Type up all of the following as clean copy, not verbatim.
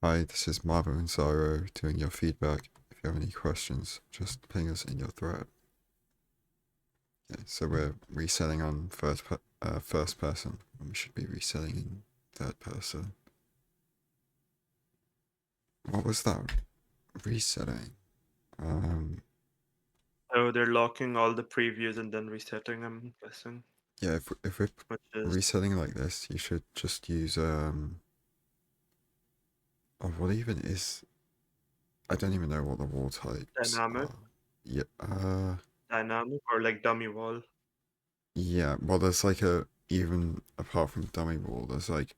Hi, this is Mauvu and Xyroah doing your feedback. If you have any questions, just ping us in your thread. Okay, so we're resetting on first person, and we should be resetting in third person. What was that? Resetting. So they're locking all the previews and then resetting, I'm guessing. Yeah, if we're Which is resetting like this, you should just use oh, what even is? I don't even know what the wall types dynamic, are. Yeah, dynamic or like dummy wall. yeah. Well, there's like a even apart from dummy wall, there's like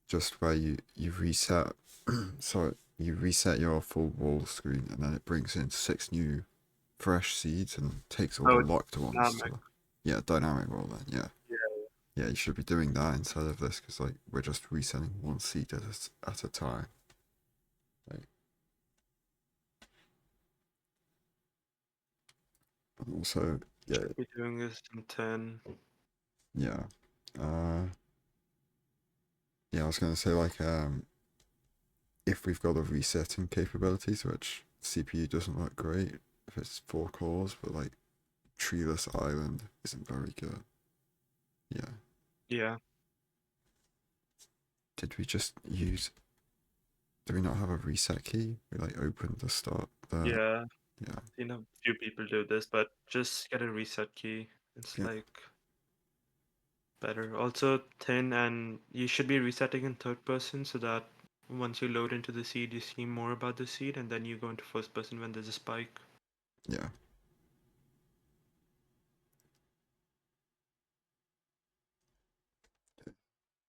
just where you reset so you reset your full wall screen and then it brings in 6 new fresh seeds and takes all the Oh, locked ones dynamic. to yeah, dynamic roll then, yeah. Yeah. Yeah, you should be doing that instead of this because like we're just resetting one seed at a time. Like, and also yeah, Should be doing this in 10. yeah. Uh yeah, I was gonna say like if we've got the resetting capabilities, which CPU doesn't look great if it's 4 cores, but like treeless island isn't very good. Yeah. Yeah. Did we just use? Do we not have a reset key? We like opened the start. The Yeah. yeah, You know, few people do this, but just get a reset key. It's yeah, like better. Also 10, and you should be resetting in third person so that once you load into the seed, you see more about the seed, and then you go into first person when there's a spike. yeah.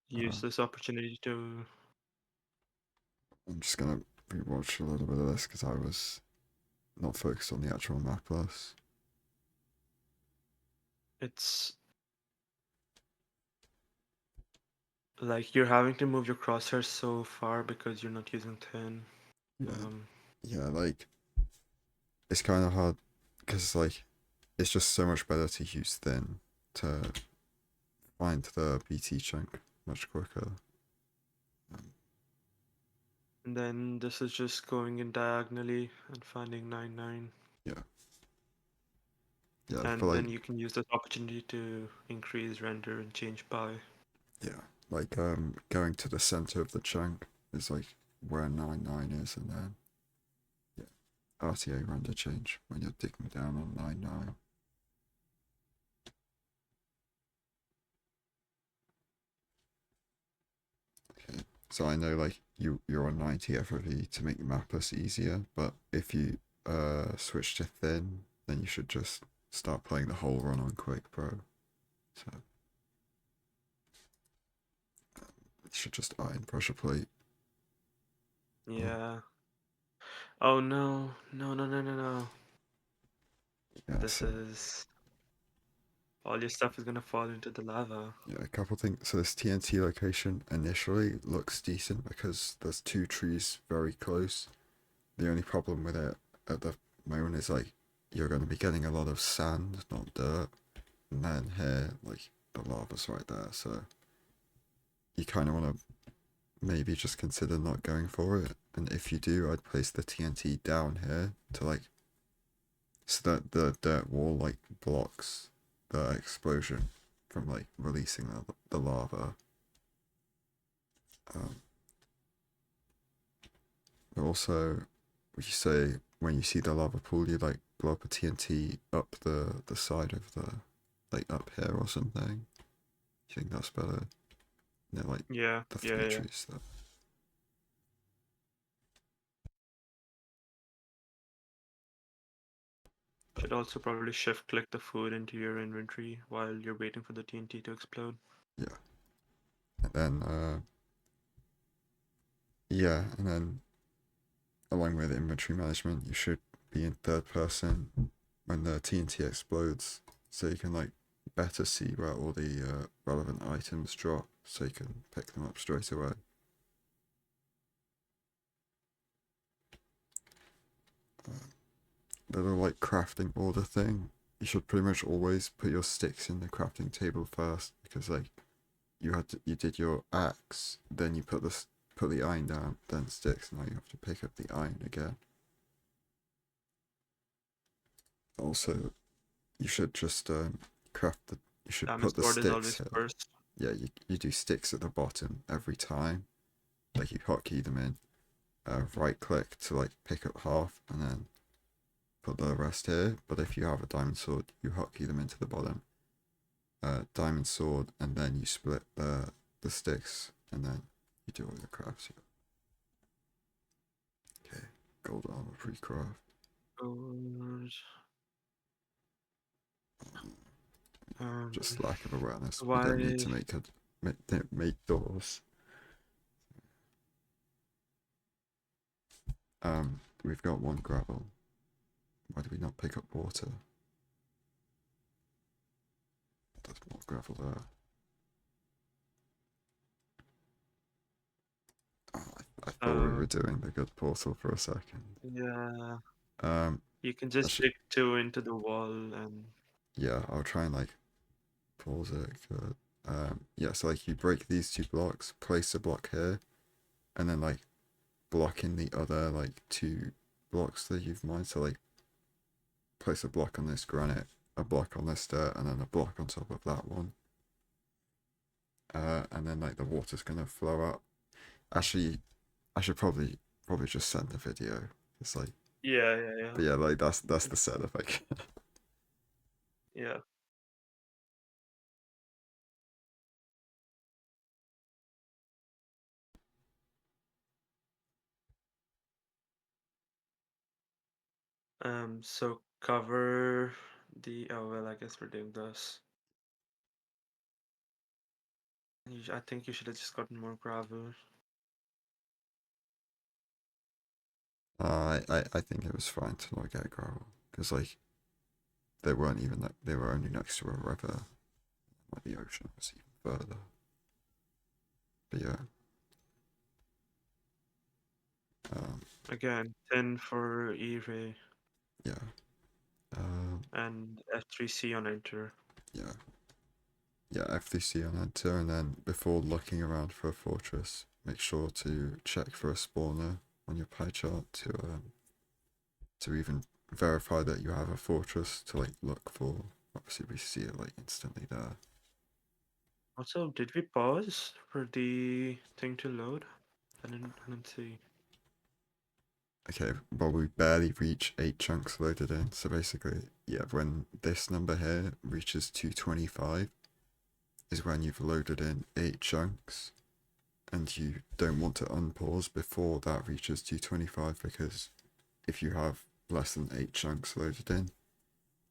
Use this opportunity to. I'm just gonna rewatch a little bit of this because I was not focused on the actual map list. It's like you're having to move your crosshairs so far because you're not using 10. Yeah, Um, yeah. Like it's kind of hard because like it's just so much better to use thin to find the BT chunk much quicker. Um, and then this is just going in diagonally and finding 9, 9. yeah, yeah. I feel And like then you can use this opportunity to increase render and change by. yeah, like going to the center of the chunk is like where 9 9 is, and then yeah, RTA render change when you're digging down on 9 9. Okay, so I know like you're on 90 FOV to make the map list easier, but if you switch to thin, then you should just start playing the whole run on quick, bro. So you should just iron pressure plate. Oh, Yeah. Oh no, no, no, no, no, no. yeah, This so is. All your stuff is gonna fall into the lava. yeah, a couple things. So this TNT location initially looks decent because there's 2 trees very close. The only problem with it at the moment is like you're going to be getting a lot of sand, not dirt, and then here, like the lava's right there. So you kind of want to maybe just consider not going for it. And if you do, I'd place the TNT down here to like so that the dirt wall like blocks the explosion from like releasing the lava. Um, but also, would you say when you see the lava pool, you like blow up a TNT up the side of the like up here or something? You think that's better? Yeah, like Yeah, the yeah, three yeah. trees there. Should also probably shift click the food into your inventory while you're waiting for the TNT to explode. Yeah, and then yeah, and then along with inventory management, you should be in third person when the TNT explodes, so you can like better see where all the relevant items drop, so you can pick them up straight away. Little like crafting order thing. You should pretty much always put your sticks in the crafting table first because like you did your axe, then you put put the iron down, then sticks. Now you have to pick up the iron again. Also, you should just craft the. You should Diamond put the sword is sticks always here. first. Yeah, you do sticks at the bottom every time. Like you hotkey them in. Right click to like pick up half, and then put the rest here. But if you have a diamond sword, you hotkey them into the bottom. Diamond sword, and then you split the sticks, and then you do all your crafts. Okay, gold armor pre-craft. Gold. Just lack of awareness. We don't need Why? to make doors. We've got one gravel. Why do we not pick up water? There's more gravel there. Oh, I thought we were doing the good portal for a second. Yeah. Um, You can just actually, dig two into the wall and. yeah, I'll try and like pause it. Good. Yeah, so like you break these two blocks, place a block here, and then like block in the other like two blocks that you've mined. So like place a block on this granite, a block on this dirt, and then a block on top of that one. And then like the water's gonna flow out. Actually, I should probably just send the video. It's like, Yeah. but yeah, like that's the setup. Like, Yeah. So cover the. Oh well, I guess we're doing this. I think you should have just gotten more gravel. I think it was fine to not get gravel because like they weren't even that they were only next to a river. Like the ocean was even further. But yeah. Again, 10 for E-Ray Yeah. and F3C on enter. Yeah. Yeah, FTC on enter, and then before looking around for a fortress, make sure to check for a spawner on your pie chart to even verify that you have a fortress to like look for. Obviously, we see it like instantly there. Also, did we pause for the thing to load? I didn't see. Okay, well we barely reach 8 chunks loaded in, so basically, yeah, when this number here reaches 225 is when you've loaded in 8 chunks, and you don't want to unpause before that reaches 225 because if you have less than 8 chunks loaded in,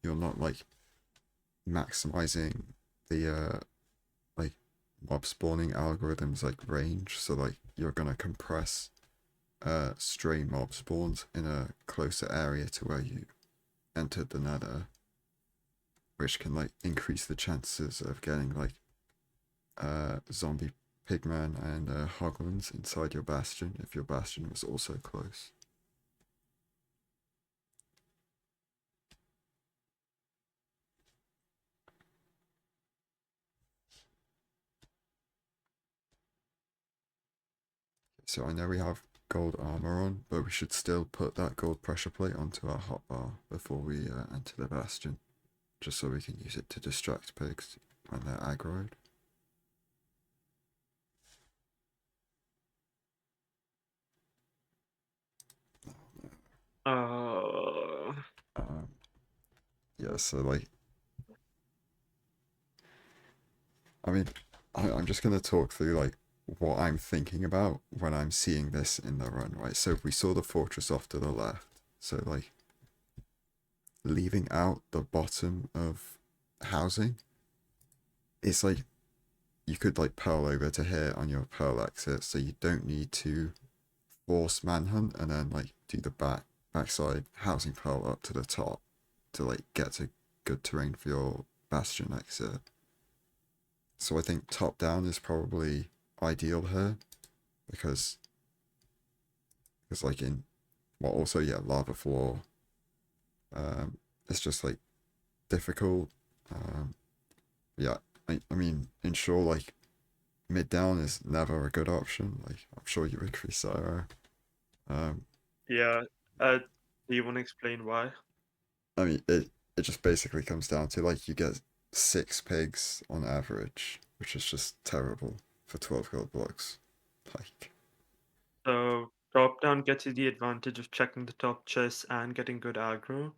you're not like maximizing the like mob spawning algorithms like range, so like you're gonna compress stray mob spawns in a closer area to where you entered the nether, which can like increase the chances of getting like zombie pigmen and hoglins inside your bastion if your bastion was also close. So I know we have gold armor on, but we should still put that gold pressure plate onto our hotbar before we enter the bastion, just so we can use it to distract pigs when they're aggroed. Uh, Um, yeah, so like, I mean, I'm just gonna talk through like what I'm thinking about when I'm seeing this in the run, right? So we saw the fortress off to the left, so like leaving out the bottom of housing, it's like you could like pearl over to here on your pearl exit, so you don't need to force manhunt and then like do the backside housing pearl up to the top to like get to good terrain for your bastion exit. So I think top down is probably ideal here because like in well also yeah lava floor it's just like difficult. Yeah, I mean ensure like mid down is never a good option. Like I'm sure you agree, Xyroah. Um, Yeah. Do you want to explain why? I mean, it just basically comes down to like you get 6 pigs on average, which is just terrible for 12 gold blocks. Like, So top down gets you the advantage of checking the top chest and getting good aggro,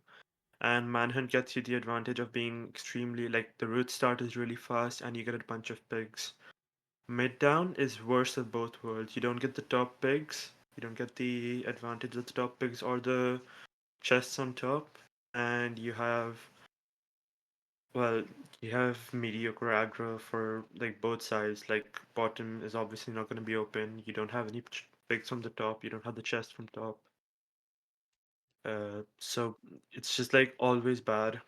and manhunt gets you the advantage of being extremely like the root start is really fast and you get a bunch of pigs. Mid down is worse of both worlds. You don't get the top pigs, you don't get the advantage of the top pigs or the chests on top, and well, you have mediocre aggro for like both sides. Like bottom is obviously not going to be open. You don't have any pigs from the top. You don't have the chest from top. So it's just like always bad.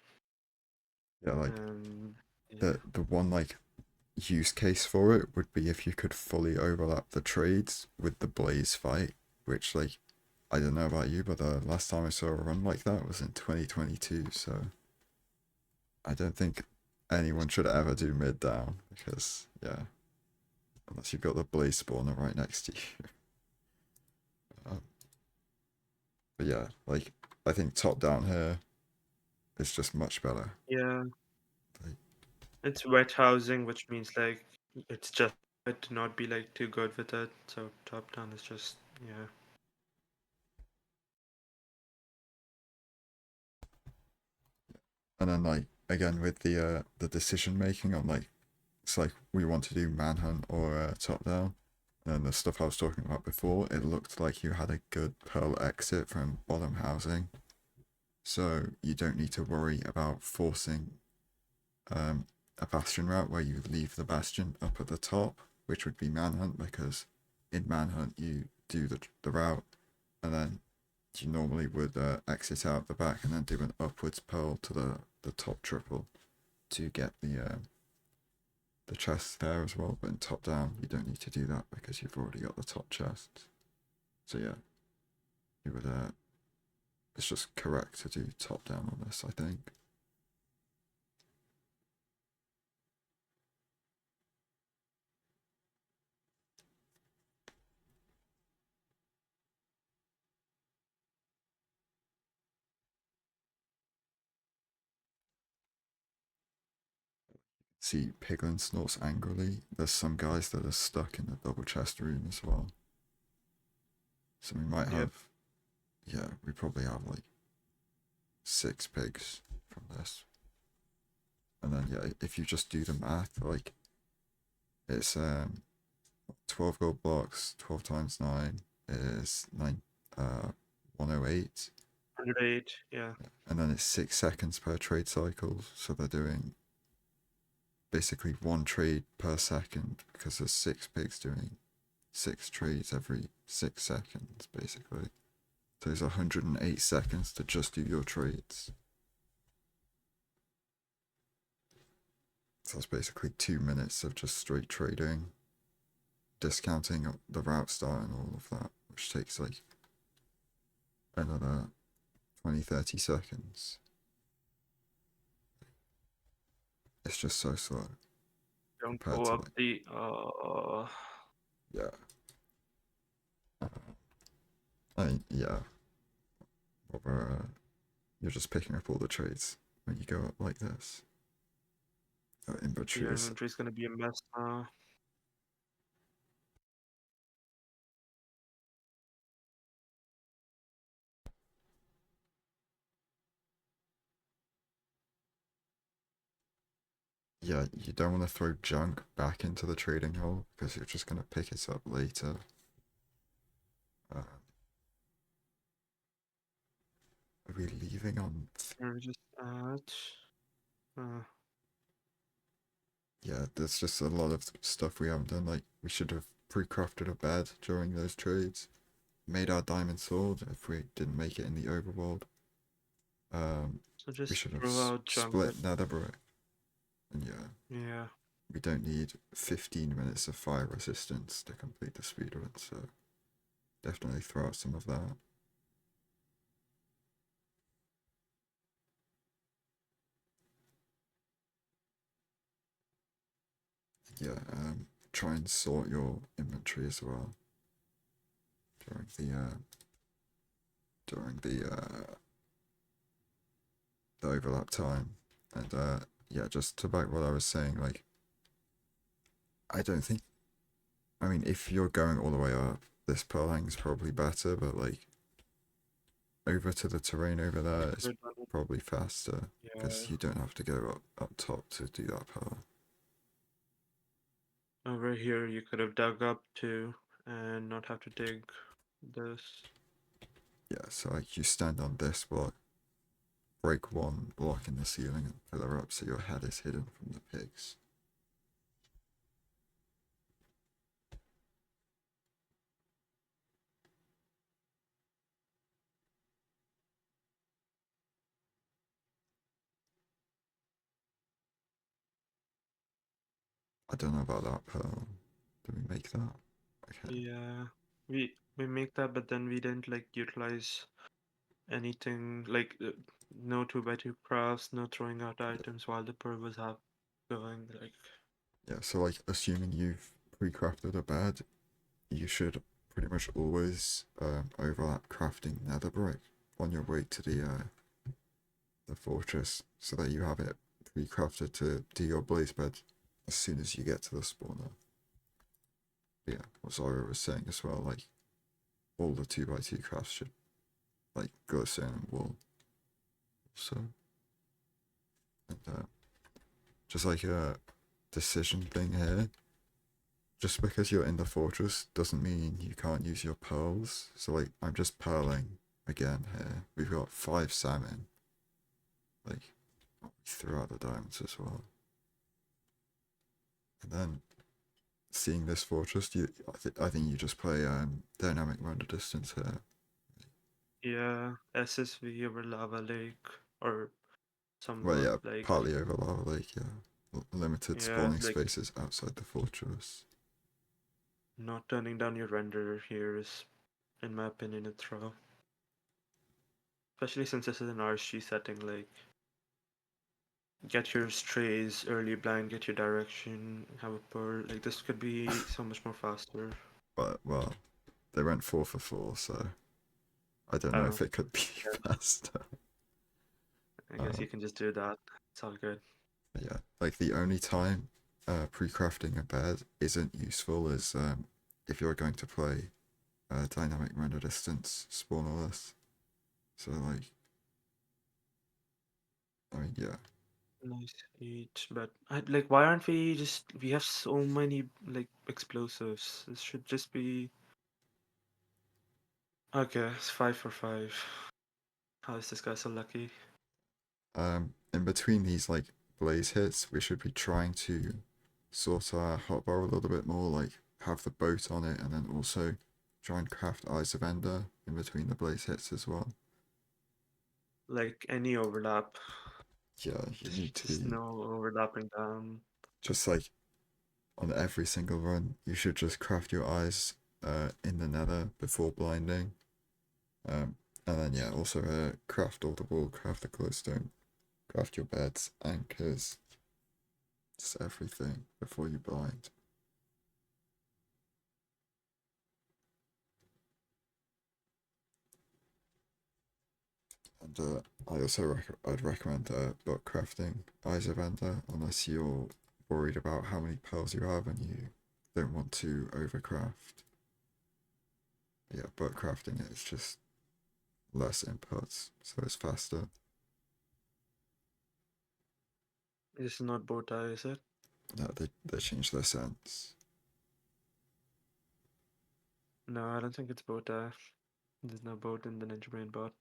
yeah, like Um, yeah, the one like use case for it would be if you could fully overlap the trades with the Blaze fight, which like I don't know about you, but the last time I saw a run like that was in 2022, so I don't think anyone should ever do mid down because yeah, unless you've got the Blaze spawner right next to you. Um, but yeah, like I think top down here is just much better. yeah. Like, It's wet housing, which means like it's just to not be like too good with it. So top down is just yeah. and then like again with the decision making on like it's like we want to do manhunt or top down. And the stuff I was talking about before, it looked like you had a good pearl exit from bottom housing, so you don't need to worry about forcing um, a bastion route where you leave the bastion up at the top, which would be manhunt, because in manhunt you do the route and then you normally would exit out the back and then do an upwards pearl to the top triple to get the chest there as well. But in top down, you don't need to do that because you've already got the top chest. So yeah, you would. It's just correct to do top down on this, I think. See, Piglin snorts angrily. There's some guys that are stuck in the double chest room as well. So we might Yep. have, yeah, we probably have like 6 pigs from this. And then yeah, if you just do the math, like it's 12 gold blocks, 12 times 9 is 108. 108. Yeah. And then it's 6 seconds per trade cycle. So they're doing basically 1 trade per second because there's 6 pigs doing 6 trades every 6 seconds, basically. So there's 108 seconds to just do your trades. So that's basically 2 minutes of just straight trading, discounting the route start and all of that, which takes like another 20-30 seconds. It's just so slow Don't compared go to up like, the. yeah. I mean, yeah, you're just picking up all the trades when you go up like this. Inventory Your is, inventory is gonna be a mess now. yeah, you don't want to throw junk back into the trading hole because you're just going to pick it up later. Uh, are we leaving on? Let me just add. Uh, Yeah, there's just a lot of stuff we haven't done. Like, we should have pre-crafted a bed during those trades. Made our diamond sword if we didn't make it in the overworld. so We just should have throw out junk that. split netherbrick. And yeah, Yeah. we don't need 15 minutes of fire resistance to complete the speedrun, so definitely throw out some of that. Yeah, try and sort your inventory as well during the overlap time. And yeah, just to back what I was saying, like I don't think. I mean, if you're going all the way up, this Pearl is probably better, but like over to the terrain over there is Good one. probably faster Yeah. because you don't have to go up top to do that Pearl. Over here, you could have dug up too and not have to dig this. Yeah, so like you stand on this block, break one block in the ceiling and pillar up so your head is hidden from the pigs. I don't know about that Pearl. Do we make that? Okay. Yeah, we make that, but then we didn't like utilize anything like no 2x2 crafts, no throwing out items while the pearl was up going. Like, Yeah, so like assuming you've pre-crafted a bed, you should pretty much always overlap crafting nether brick on your way to the fortress so that you have it pre-crafted to do your blaze bed as soon as you get to the spawner. But yeah, what Xyroah was saying as well, like all the 2x2 crafts should like glisten and wool. So, and just like a decision thing here, just because you're in the fortress doesn't mean you can't use your pearls. So like I'm just pearling again here. We've got 5 salmon. Like we threw out the diamonds as well. And then seeing this fortress, I think you just play dynamic render distance here. yeah, SSV over Lava Lake or Well, somewhat yeah, like, partly over Lava Lake, yeah. Limited yeah, spawning like spaces outside the fortress. not turning down your render here is, in my opinion, a throw. Especially since this is an RSG setting, like get your strays early blind, get your direction, have a pearl. Like this could be so much more faster. But, well, they went 4 for 4, so I don't know Oh, if it could be yeah. faster. I guess Uh, you can just do that. It's all good. yeah, like the only time pre-crafting a bed isn't useful is if you're going to play dynamic render distance spawnerless. So like, I mean, yeah. Nice eat, but like, why aren't we just? We have so many like explosives. This should just be okay. It's 5 for 5. How is this guy so lucky? In between these like blaze hits, we should be trying to sort our hotbar a little bit more, like have the boat on it, and then also try and craft Eyes of Ender in between the blaze hits as well. Like any overlap, Yeah, you need just to no overlapping down. just like on every single run, you should just craft your eyes in the nether before blinding. And then yeah, also craft all the wool, craft the glowstone, craft your beds, anchors, just everything before you blind. And I also I'd recommend book crafting Eyes of Ender unless you're worried about how many pearls you have and you don't want to overcraft. Yeah, book crafting it is just less inputs, so it's faster. This is not bow tie, is it? No, they changed their sense. No, I don't think it's bow tie. There's no boat in the Ninja Brain bot.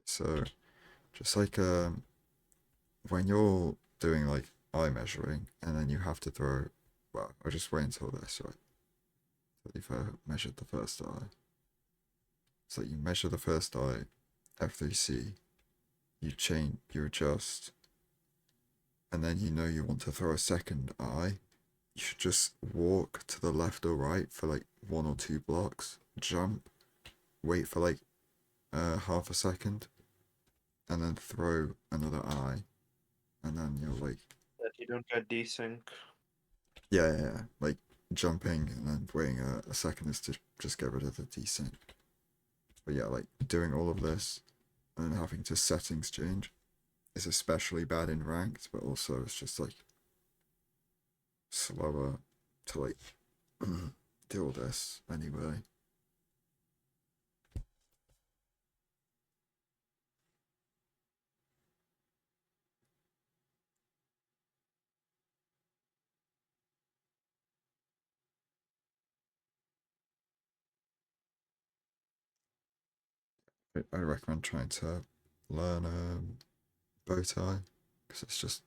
So just like when you're doing like eye measuring and then you have to throw, well, I'll just wait until this, right? So you've measured the first eye. So you measure the first eye, F3C, you adjust, and then you know you want to throw a second eye. You should just walk to the left or right for like 1 or 2 blocks, jump, wait for like half a second, and then throw another eye, and then you're like, That you don't get desync. yeah, like jumping and then waiting a second is to just get rid of the desync. But yeah, like doing all of this and then having to settings change is especially bad in ranked, but also it's just like slower to like do all this anyway. I recommend trying to learn bow tie because it's just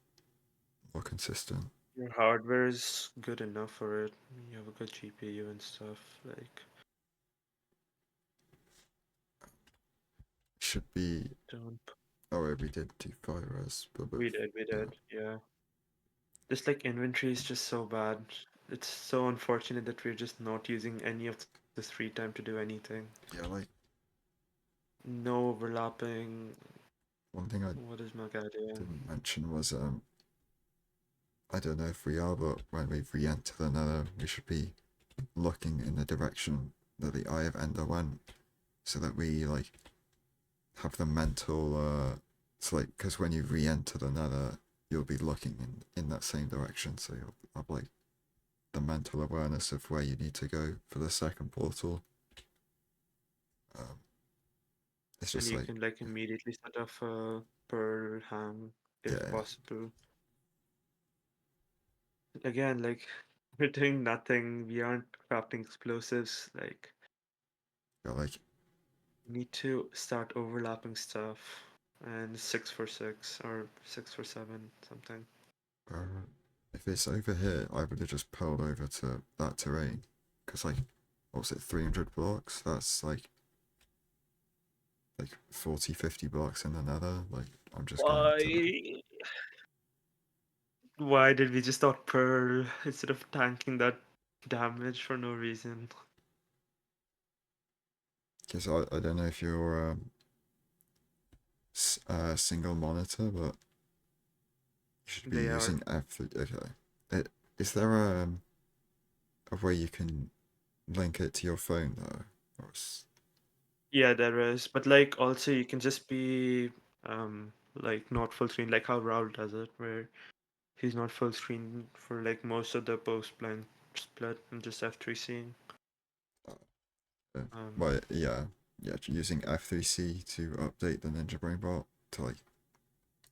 more consistent. Your hardware is good enough for it. You have a good GPU and stuff. Like, Should be. don't. Oh, wait, we did do virus, but We yeah, did, yeah. Just like inventory is just so bad. It's so unfortunate that we're just not using any of this free time to do anything. yeah. Like No overlapping. one thing I What is my idea? didn't mention was I don't know if we are, but when we re-enter the nether, we should be looking in the direction that the Eye of Ender went, so that we like have the mental it's like because when you re-enter the nether, you'll be looking in that same direction, so you'll have like the mental awareness of where you need to go for the second portal. Um, it's And just you like can like immediately set off a pearl hang if yeah, possible. Again, like we're doing nothing. We aren't crafting explosives. Like you're like we need to start overlapping stuff and 6 for 6 or 6 for 7 something. uh, if it's over here, I would have just pulled over to that terrain, because like what was it, 300 blocks? That's like 40, 50 blocks in the nether. Like I'm just going to like Why? Why did we just not pearl instead of tanking that damage for no reason? because I don't know if you're single monitor, but you should be They are. using F3. Okay. It, is there a way you can link it to your phone though? Or Yeah, there is. But like also you can just be like not full screen like how Raul does it, where he's not full screen for like most of the post blind split and just F3C. uh, Um well, yeah, using F3C to update the Ninja Brain bot to like,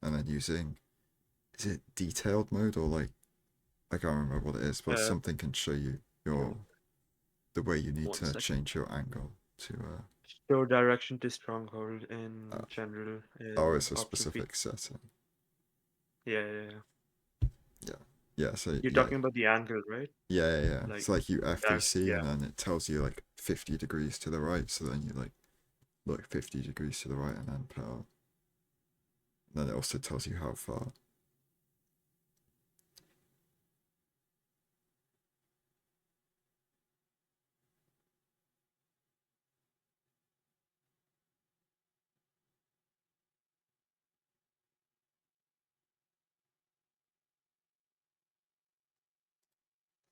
and then using, is it detailed mode or like, I can't remember what it is, but uh something can show you your the way you need one to second. change your angle to Show direction to stronghold uh, in general oh, in it's a option feature. specific setting. Yeah. Yeah, yeah. So You're yeah, talking about the angle, right? yeah. Like It's like you that, F3C yeah. and then it tells you like 50 degrees to the right. So then you like look 50 degrees to the right and then power. And then it also tells you how far.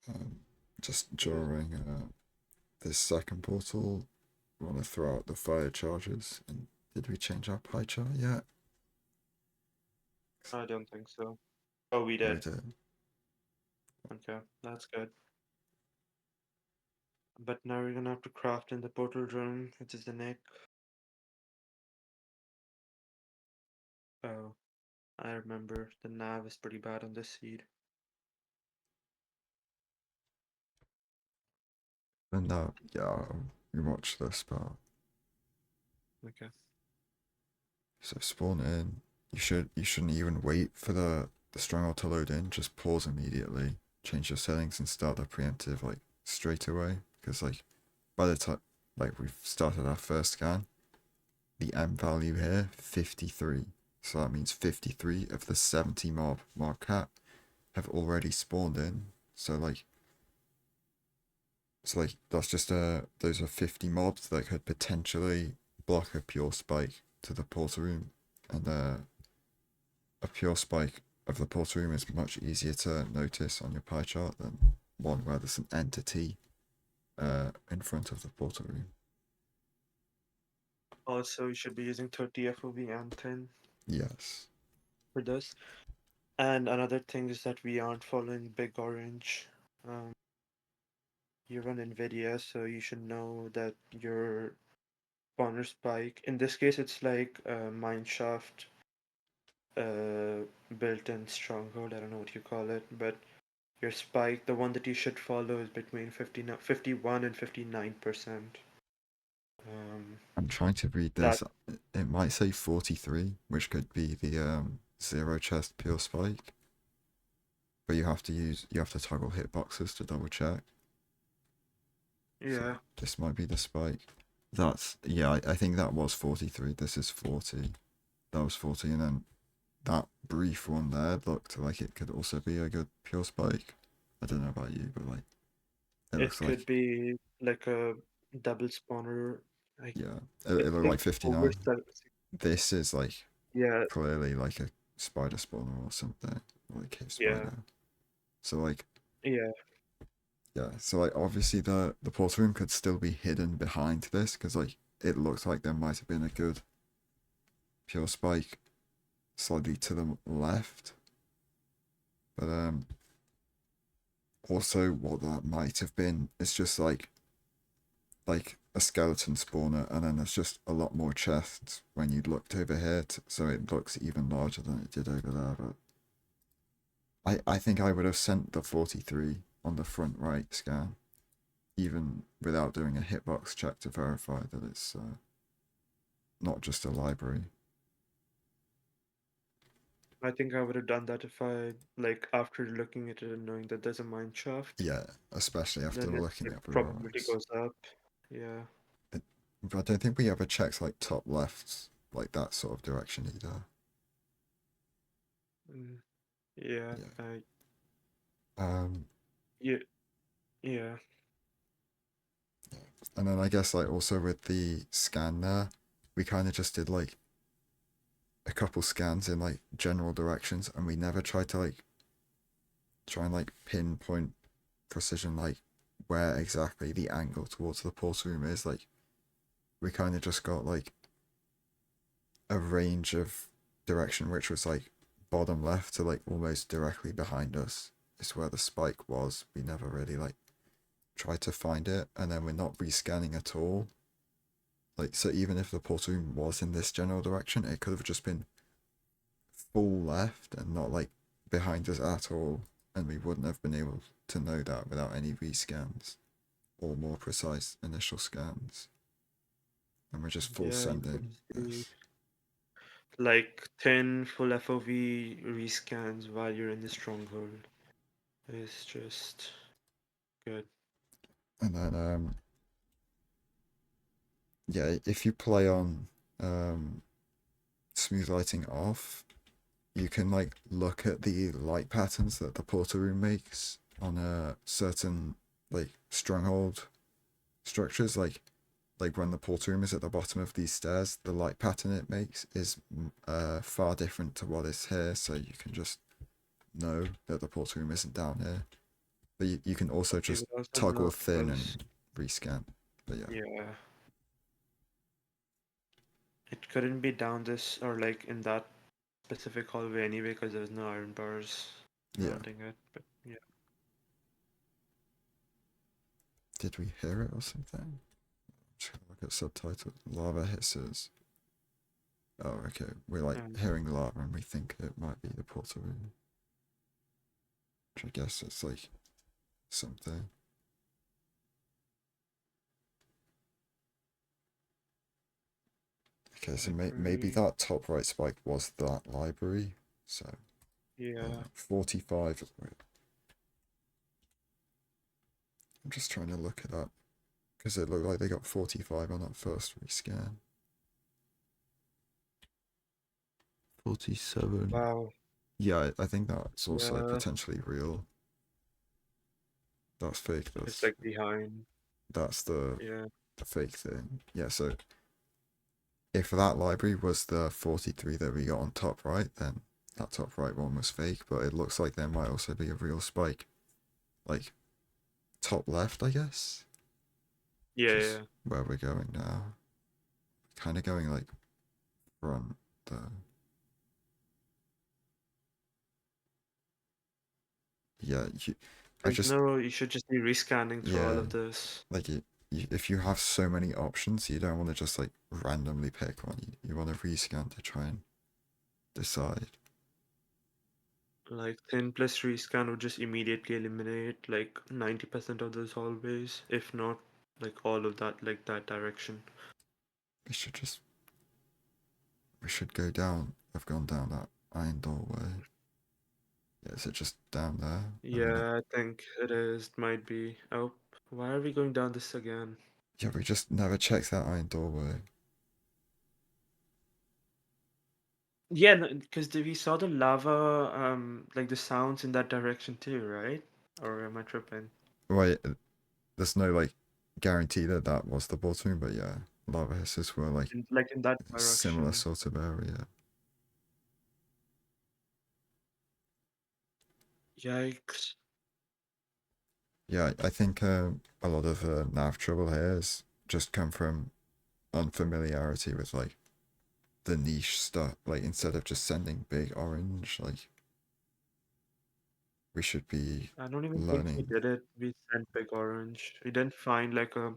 Um, just Yeah. during this second portal, we want to throw out the fire charges. And did we change our pie chart yet? I don't think so. Oh, we Oh, we did. did. Okay, that's good. But now we're gonna have to craft in the portal room, which is the neck. Oh, I remember the nav is pretty bad on this seed. And yeah, we watched this part. Okay. So spawn in. You shouldn't even wait for the stronghold to load in. Just pause immediately, change your settings, and start the preemptive like straight away. Because like by the time like we've started our first scan, the M value here 53. So that means 53 of the 70 mob cap have already spawned in. So that's just those are 50 mobs that could potentially block a pure spike to the portal room and a pure spike of the portal room is much easier to notice on your pie chart than one where there's an entity in front of the portal room. Also, you should be using 30 FOV and 10 Yes. for this. And another thing is that we aren't following Big Orange. Um, you run NVIDIA, so you should know that your spawner spike, in this case, it's like a mineshaft built-in stronghold. I don't know what you call it, but your spike, the one that you should follow, is between 51 and 59%. I'm trying to read That this. It might say 43, which could be the zero chest pure spike. But you have to toggle hitboxes to double check. So Yeah, this might be the spike. I think that was 43. This is 40. That was 40, and then that brief one there looked like it could also be a good pure spike. I don't know about you, but like it it looks could like, be like a double spawner. Like yeah, it it looked like takes over 59. This is like yeah, clearly like a spider spawner or something, or like cave yeah, spider. So like, yeah. yeah, so like obviously the portal room could still be hidden behind this because like it looks like there might have been a good pure spike slightly to the left, but also what that might have been is just like a skeleton spawner, and then there's just a lot more chests when you looked over here, so it looks even larger than it did over there. But I think I would have sent the 43 on the front right scan, even without doing a hitbox check to verify that it's not just a library. I think I would have done that if I like after looking at it and knowing that there's a mine shaft, Yeah, especially after then it looking like at the probability rocks. goes up. Yeah. It, but I don't think we ever checked like top left, like that sort of direction either. Mm, yeah. Yeah. I Um, yeah. Yeah. and then I guess like also with the scan there, we kind of just did like a couple scans in like general directions, and we never tried to like try and like pinpoint precision like where exactly the angle towards the portal room is. Like we kind of just got like a range of direction which was like bottom left to like almost directly behind us is where the spike was. We never really like tried to find it, and then we're not rescanning at all. Like, so even if the portal room was in this general direction, it could have just been full left and not like behind us at all, and we wouldn't have been able to know that without any rescans or more precise initial scans. And we're just full Yeah, you could sending see this. like 10 full FOV rescans while you're in the stronghold. It's just good. And then yeah, if you play on smooth lighting off, you can like look at the light patterns that the portal room makes on a certain like stronghold structures. Like when the portal room is at the bottom of these stairs, the light pattern it makes is far different to what is here. So you can just know that the portal room isn't down here. But you can also You just would also toggle know thin because and rescan. But yeah, yeah, it couldn't be down this or like in that specific hallway anyway because there's no iron bars yeah. surrounding it. But yeah. Did we hear it or something? Just gonna look at subtitles. Lava hisses. Oh, okay. We're like Um, hearing lava and we think it might be the portal room. Which I guess it's like something. Okay, so maybe library. that top right spike was that library. So Yeah. 45. Wait, I'm just trying to look it up because it looked like they got 45 on that first rescan. 47. Wow. Yeah, I think that's also Yeah. potentially real. That's fake. It's like behind. That's the Yeah. fake thing. Yeah, so if that library was the 43 that we got on top right, then that top right one was fake, but it looks like there might also be a real spike. Like, top left, I guess? Yeah, Which is yeah. where we're going now. Kind of going, like, front, though. Yeah, I There's just, no, you should just be rescanning through all yeah, of this. like, if you have so many options, you don't want to just, like, randomly pick one. You want to rescan to try and decide. Like thin plus rescan would just immediately eliminate like 90% of those hallways, if not like all of that, like that direction. We should just, we should go down. I've gone down that iron doorway. Yeah, is it just down there? I mean, Yeah, I think it is. It might be. Oh, why are we going down this again? yeah, we just never checked that iron doorway. Yeah, because we saw the lava, like the sounds in that direction too, right? Or am I tripping? Wait, there's no like guarantee that that was the bottom, but yeah, lava hisses were like Like in that a similar direction. sort of area. Yikes. Yeah, I think a lot of nav trouble here has just come from unfamiliarity with like the niche stuff. Like instead of just sending big orange, like we should be I don't even think we learning. did it. We sent big orange. We didn't find like a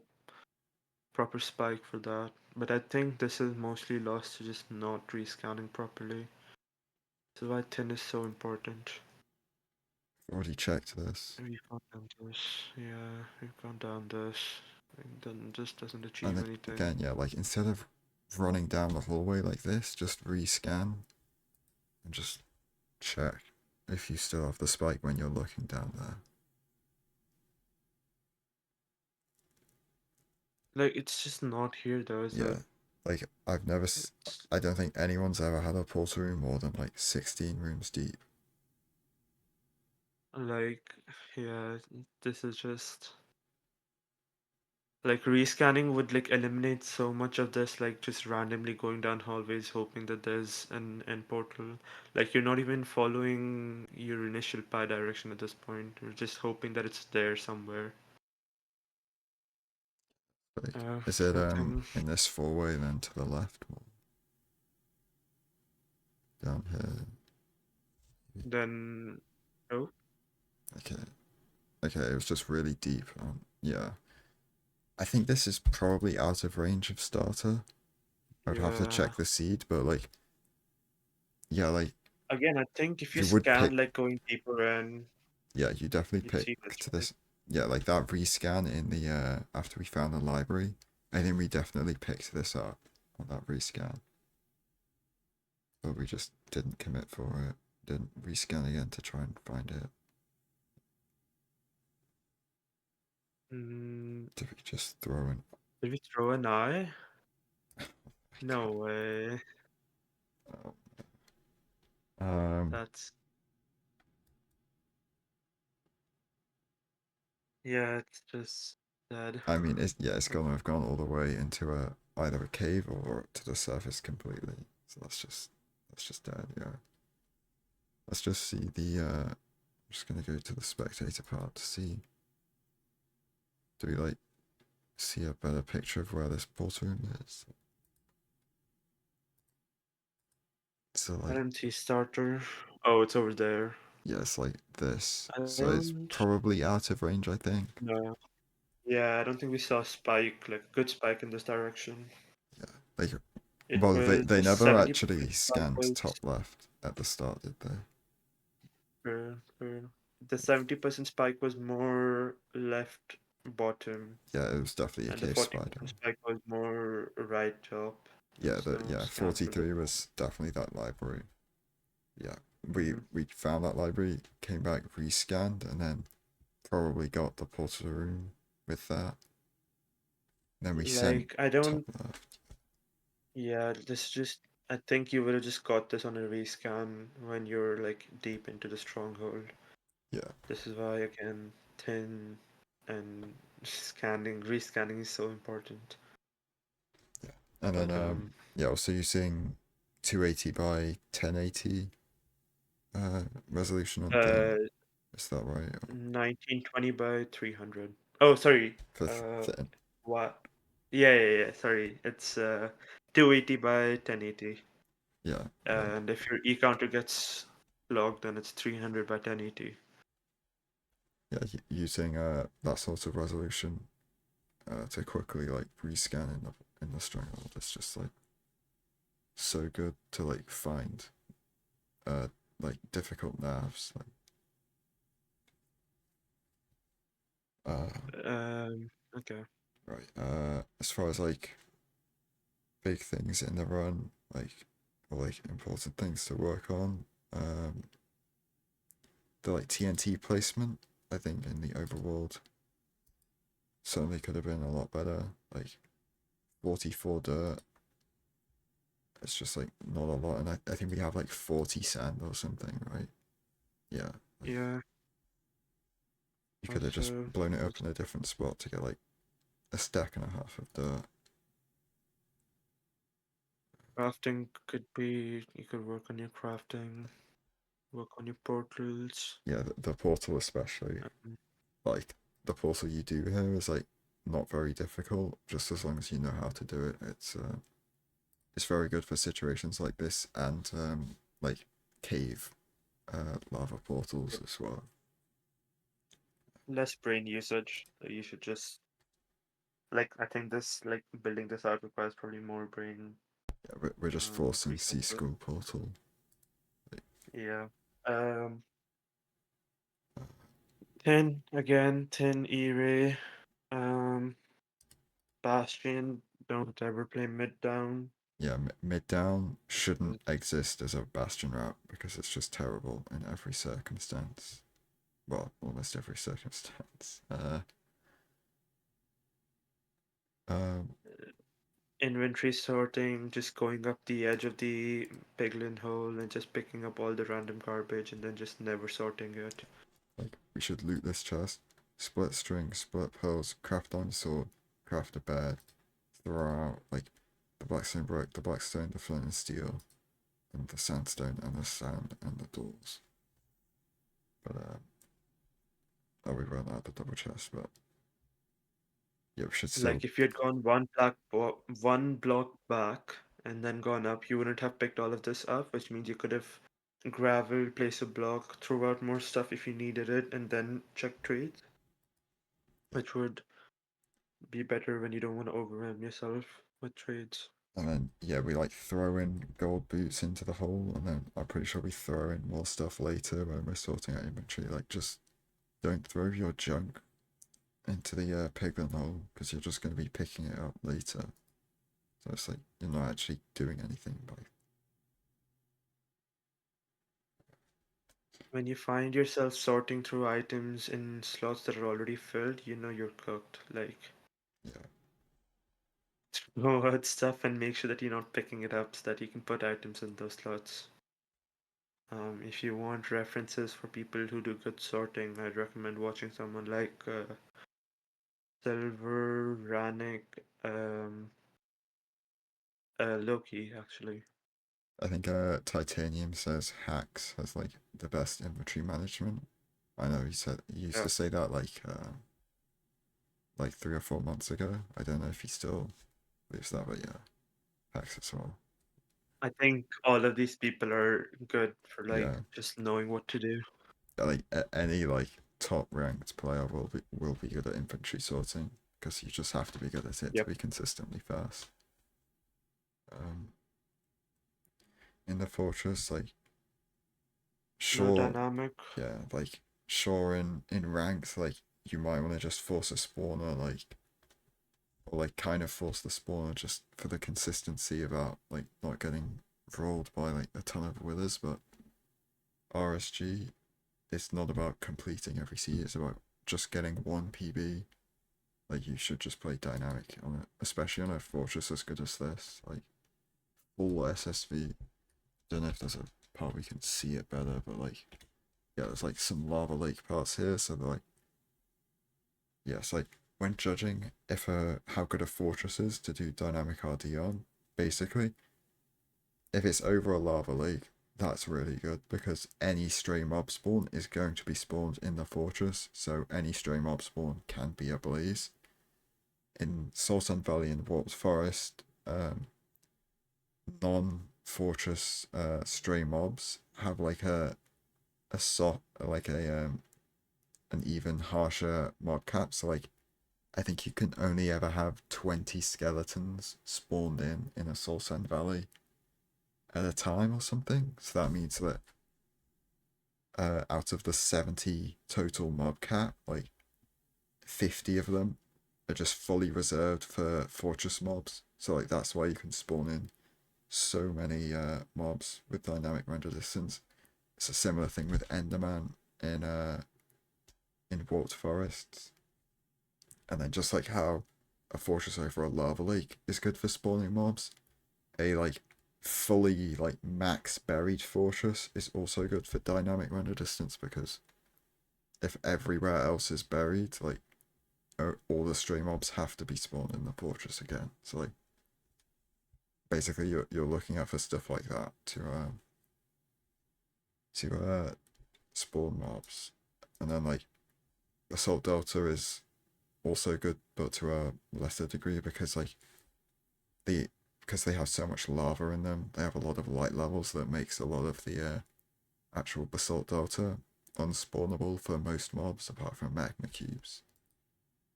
proper spike for that. But I think this is mostly lost to just not rescanning properly. This is why thin is so important. Already checked this, We've gone down this. Yeah, we've gone down this. And then this doesn't and achieve anything. again, yeah, like instead of running down the hallway like this, just rescan and just check if you still have the spike when you're looking down there. Like, it's just not here though, is Yeah, it? like I've never, It's I don't think anyone's ever had a portal room more than like 16 rooms deep. like, yeah, this is just. Like, rescanning would like eliminate so much of this, like just randomly going down hallways hoping that there's an end portal. Like, you're not even following your initial path direction at this point. You're just hoping that it's there somewhere. Like, is it So I think in this four-way then to the left or down here? then. Oh, Okay, okay, it was just really deep. Yeah, I think this is probably out of range of starter. I would have to yeah. check the seed, but like, yeah, like Again, I think if you you would scan pick. like going deeper in, Yeah, you definitely you'd pick see this, to right? this. Yeah, like that rescan in the after we found the library. I think we definitely picked this up on that rescan, but we just didn't commit for it. Didn't rescan again to try and find it. Mm, Did we just throw in? did we throw an eye? Oh my No way. god. Um, That's yeah. It's just dead. I mean, it's gonna have gone all the way into a either a cave or to the surface completely. So that's just dead. Yeah. Let's just see the. I'm just gonna go to the spectator part to see. Do we like see a better picture of where this portal room is? So I like, didn't see starter. Oh, it's over there. yeah, it's like this. I So it's don't probably out of range, I think. know. Yeah, I don't think we saw a spike, like a good spike in this direction. Yeah. Like, It well, was they the never 70% actually spike scanned was top left at the start, did they? for the 70% spike was more left bottom, Yeah, it was definitely a and the cave spider. 40% spike was more right top. There Yeah, was no yeah, scan for this 43 one. was definitely that library. Yeah. Mhm. We found that library, came back, rescanned, and then probably got the portal room with that. Then we sent Like, I top don't, left. yeah, this just, I think you would have just got this on a rescan when you're like deep into the stronghold. Yeah. This is why again and scanning, rescanning is so important. Yeah. And then But yeah, also using 280 by 1080 resolution on thing. uh, Is that right? 1920 by 300. Oh, sorry. For Uh, thin. what? Yeah. Sorry, it's 280 by 1080. Yeah, yeah, And if your E counter gets logged, then it's 300 by 1080. yeah. Using that sort of resolution to quickly like rescan in the string world. It's just like so good to like find uh like difficult nerves. Like Okay. right. As far as like big things in the run, like or like important things to work on, um, the like TNT placement. I think in the overworld certainly could have been a lot better. Like 44 dirt. It's just like not a lot, and I think we have like 40 sand or something, right? Yeah, like Yeah. you could have just Also, blown it up just in a different spot to get like a stack and a half of dirt. crafting could be. You could work on your crafting, work on your portals. Yeah, the portal especially. Um, Like the portal you do here is like not very difficult, just as long as you know how to do it. It's very good for situations like this and like cave lava portals as well. Less brain usage. You should just like. I think this like building this out requires probably more brain Yeah, we're just forcing sea resources. school portal. Yeah. Um. 10 again. 10 E-ray. Um. Bastion. Don't ever play mid down. Yeah, mid down shouldn't exist as a bastion route because it's just terrible in every circumstance. Well, almost every circumstance. Um, Inventory sorting, just going up the edge of the piglin hole and just picking up all the random garbage and then just never sorting it. like we should loot this chest, split string, split pearls, craft on sword, craft a bed, throw out like the blackstone brick, the blackstone, the flint and steel, and the sandstone and the sand and the doors. But oh, we run out the double chest, but yeah, we should still. Like if you had gone one block back and then gone up, you wouldn't have picked all of this up, which means you could have gravel, place a block, throw out more stuff if you needed it, and then check trades, Yeah. which would be better when you don't want to overwhelm yourself with trades. And then yeah, we like throw in gold boots into the hole, and then I'm pretty sure we throw in more stuff later when we're sorting out inventory. Like just don't throw your junk into the piglin hole because you're just going to be picking it up later. So it's like you're not actually doing anything by. When you find yourself sorting through items in slots that are already filled, you know you're cooked. Like, Yeah, throw out stuff and make sure that you're not picking it up so that you can put items in those slots. If you want references for people who do good sorting, I'd recommend watching someone like Silver, Rannick, um, Loki, actually. I think Titanium says Hacks has like the best inventory management. I know he used Yeah. to say that like 3 or 4 months ago. I don't know if he still believes that, but yeah, Hacks as well. I think all of these people are good for like Yeah, just knowing what to do. like any like top ranked player will be good at infantry sorting because you just have to be good at it to Yep. be consistently fast. Um, in the fortress, like No sure, dynamic. yeah, like sure in ranks, like you might want to just force a spawner, like or like kind of force the spawner just for the consistency about like not getting rolled by like a ton of withers, but RSG, it's not about completing every seed, it's about just getting one PB. Like you should just play dynamic on it, especially on a fortress as good as this. Like full SSV. Don't know if there's a part we can see it better, but like yeah, there's like some lava lake parts here, so they're like yeah, it's like when judging if how good a fortress is to do dynamic RD on, basically, if it's over a lava lake, that's really good because any stray mob spawn is going to be spawned in the fortress, so any stray mob spawn can be a blaze. In Sultan Valley and Warped Forest, non-fortress stray mobs have like a soft like a an even harsher mob cap. So like I think you can only ever have 20 skeletons spawned in a Sultan Valley at a time or something. So that means that out of the 70 total mob cap, like 50 of them are just fully reserved for fortress mobs. So like that's why you can spawn in so many mobs with dynamic render distance. It's a similar thing with Enderman in Warped Forests. And then just like how a fortress over a lava lake is good for spawning mobs, a like fully like max buried fortress is also good for dynamic render distance because if everywhere else is buried, like all the stray mobs have to be spawned in the fortress again. So like basically you're looking out for stuff like that to spawn mobs. And then like Assault Delta is also good but to a lesser degree because like because they have so much lava in them, they have a lot of light levels that makes a lot of the actual basalt delta unspawnable for most mobs apart from magma cubes.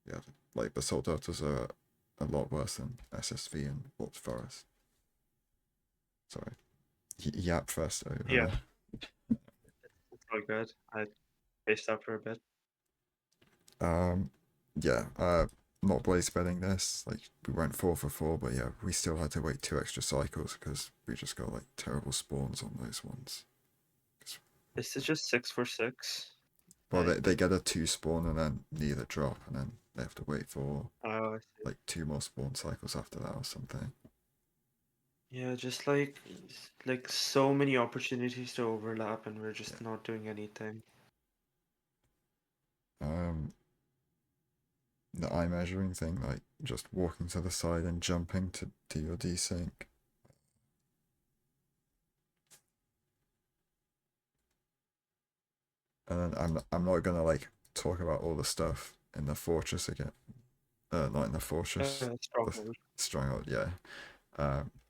Yeah, like basalt deltas are a lot worse than SSV and Warped Forest. Sorry. Yap first Yeah, over. it's all good. I spaced out for a bit. Yeah, not blaze betting this. Like we went 4 for 4, but yeah, we still had to wait 2 extra cycles because we just got like terrible spawns on those ones. This is just 6 for 6. Well, Like, they get a 2 spawn and then neither drop, and then they have to wait for I see. like 2 more spawn cycles after that or something. Yeah, just like so many opportunities to overlap, and we're Yeah. just not doing anything. The eye measuring thing, like just walking to the side and jumping to do your desync. And then I'm not gonna like talk about all the stuff in the fortress again. Not in the fortress, the Stronghold. stronghold. Yeah,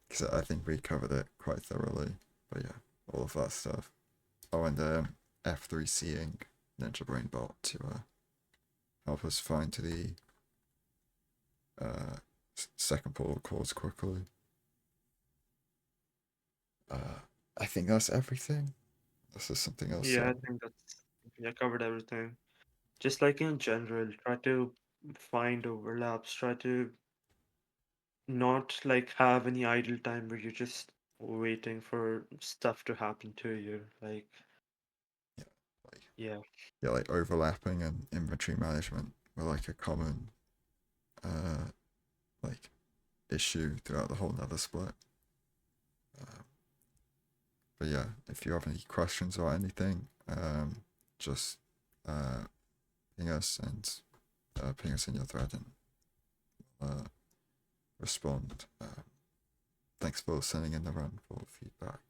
because I think we covered it quite thoroughly. But yeah, all of that stuff. Oh, and F3 seeing Ninja Brain Bot to help us find the second portal cores quickly. I think that's everything. This is something else. Yeah, I think that's yeah, covered everything. Just like in general, try to find overlaps, try to not like have any idle time where you're just waiting for stuff to happen to you. Like, Yeah, like yeah, yeah, like overlapping and inventory management were like a common uh like issue throughout the whole Nether split. Um, but yeah, if you have any questions or anything, just uh, ping us and ping us in your thread and respond. Thanks for sending in the run for feedback.